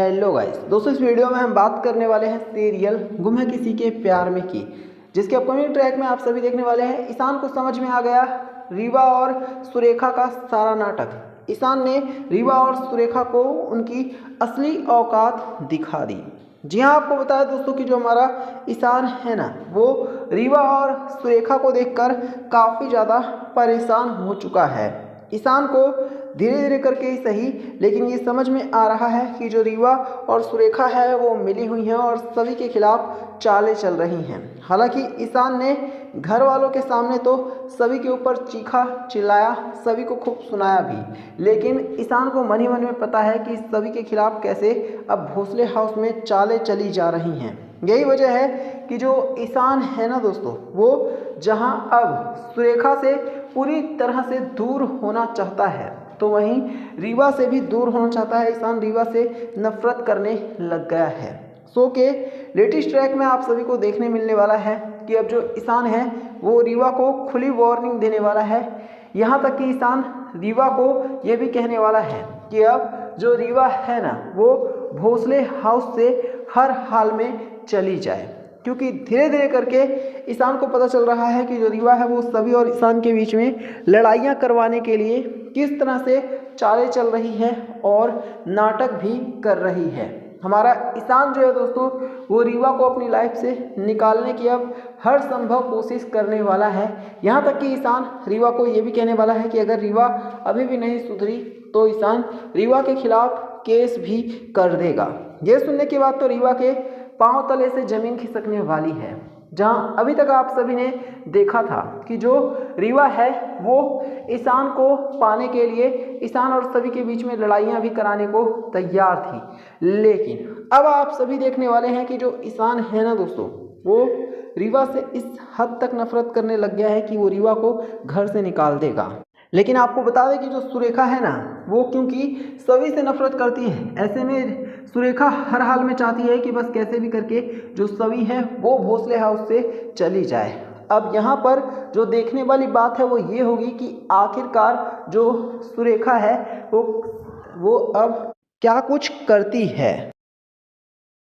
Hello guys दोस्तों, इस video में हम बात करने वाले हैं सीरियल गुम है किसी के प्यार में की, जिसके अपकमिंग ट्रैक में आप सभी देखने वाले हैं। ईशान को समझ में आ गया रीवा और सुरेखा का सारा नाटक। ईशान ने रीवा और सुरेखा को उनकी असली औकात दिखा दी। जी हाँ, आपको बताया दोस्तों कि जो हमारा ईशान है ना, वो रीवा और सुरेखा को देखकर काफ़ी ज़्यादा परेशान हो चुका है। ईशान को धीरे धीरे करके ही सही, लेकिन ये समझ में आ रहा है कि जो रीवा और सुरेखा है वो मिली हुई हैं और सभी के खिलाफ चालें चल रही हैं। हालांकि ईशान ने घर वालों के सामने तो सभी के ऊपर चीखा चिल्लाया, सभी को खूब सुनाया भी, लेकिन ईशान को मन ही मन में पता है कि सभी के खिलाफ कैसे अब भोसले हाउस में चालें चली जा रही हैं। यही वजह है कि जो ईशान है ना दोस्तों, वो जहां अब सुरेखा से पूरी तरह से दूर होना चाहता है, तो वहीं रीवा से भी दूर होना चाहता है। ईशान रीवा से नफरत करने लग गया है। शो के लेटेस्ट ट्रैक में आप सभी को देखने मिलने वाला है कि अब जो ईशान है वो रीवा को खुली वार्निंग देने वाला है। यहाँ तक कि ईशान रीवा को ये भी कहने वाला है कि अब जो रीवा है ना, वो भोसले हाउस से हर हाल में चली जाए, क्योंकि धीरे धीरे करके ईशान को पता चल रहा है कि जो रीवा है वो सभी और ईशान के बीच में लड़ाइयाँ करवाने के लिए किस तरह से चालें चल रही है और नाटक भी कर रही है। हमारा ईशान जो है दोस्तों, वो रीवा को अपनी लाइफ से निकालने की अब हर संभव कोशिश करने वाला है। यहाँ तक कि ईशान रीवा को ये भी कहने वाला है कि अगर रीवा अभी भी नहीं सुधरी तो ईशान रीवा के खिलाफ केस भी कर देगा। ये सुनने के बाद तो रीवा के पांव तले से जमीन खिसकने वाली है। जहां अभी तक आप सभी ने देखा था कि जो रीवा है वो ईशान को पाने के लिए ईशान और सभी के बीच में लड़ाइयां भी कराने को तैयार थी, लेकिन अब आप सभी देखने वाले हैं कि जो ईशान है ना दोस्तों, वो रीवा से इस हद तक नफरत करने लग गया है कि वो रीवा को घर से निकाल देगा। लेकिन आपको बता दें कि जो सुरेखा है ना, वो क्योंकि सभी से नफरत करती है, ऐसे में सुरेखा हर हाल में चाहती है कि बस कैसे भी करके जो सभी है वो भोसले हाउस से चली जाए। अब यहाँ पर जो देखने वाली बात है वो ये होगी कि आखिरकार जो सुरेखा है वो अब क्या कुछ करती है।